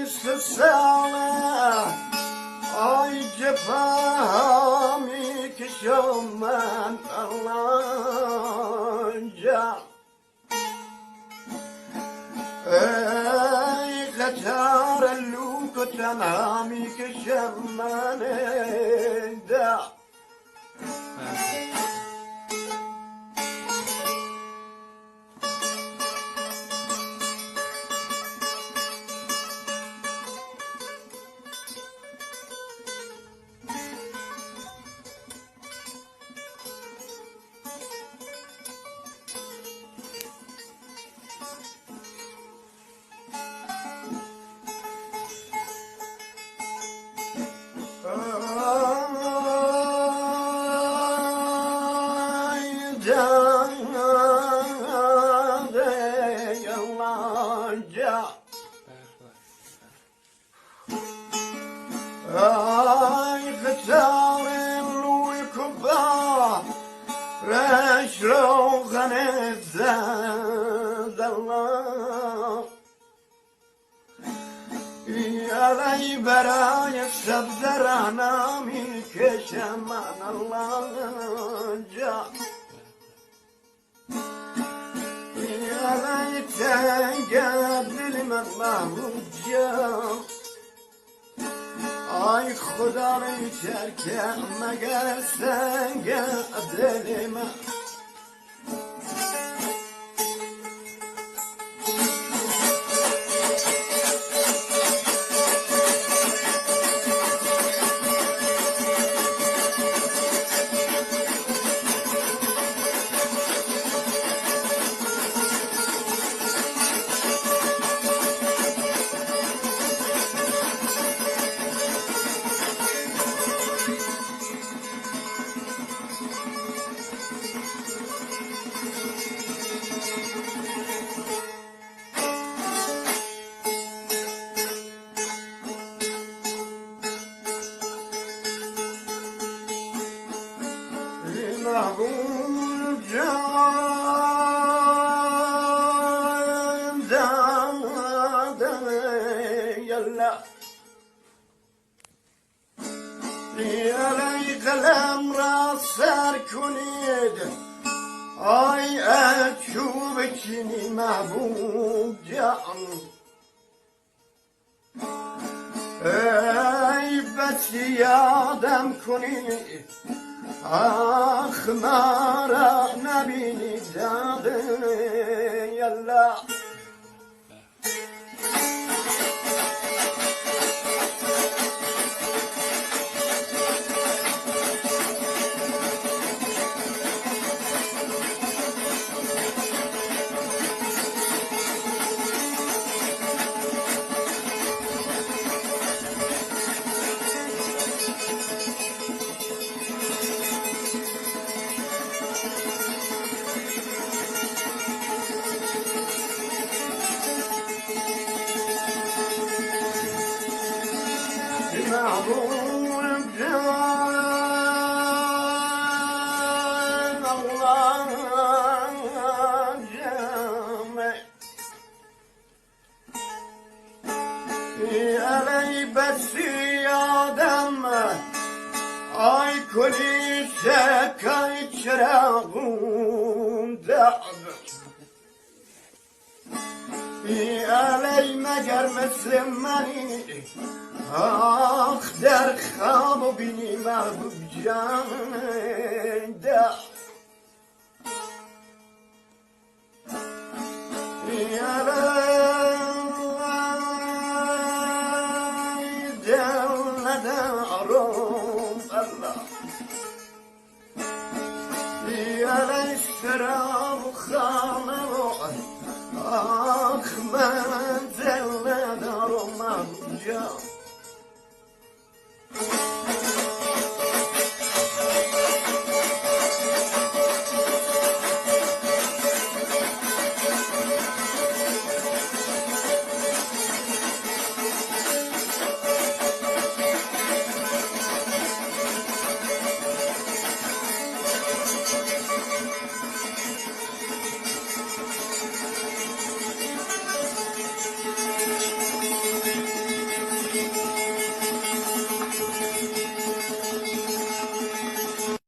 استسالة ay cefami kişomen Allah'ınca ey katar elluku tenami kişomen da ay kıtarın uykuba reşroğan ezzedallah yalay beraya sebzeranami keşeman Allah'ınca yalay tengedilmen mahmudca ay Khudanı terk etme gelsen gelime قلم را سر کنید آی اچوب چینی محبوب جان ای بسی یادم کنید آخ مرا نبینی داده یالله معبود جان الله جامع علی بسی آدم آی کلی شکای چراغون دعم علی مگر مثل منی آخ در خواب و بینی محبوب جان ده یالای دل ندارم الله یالای شراب و خانه و آخ من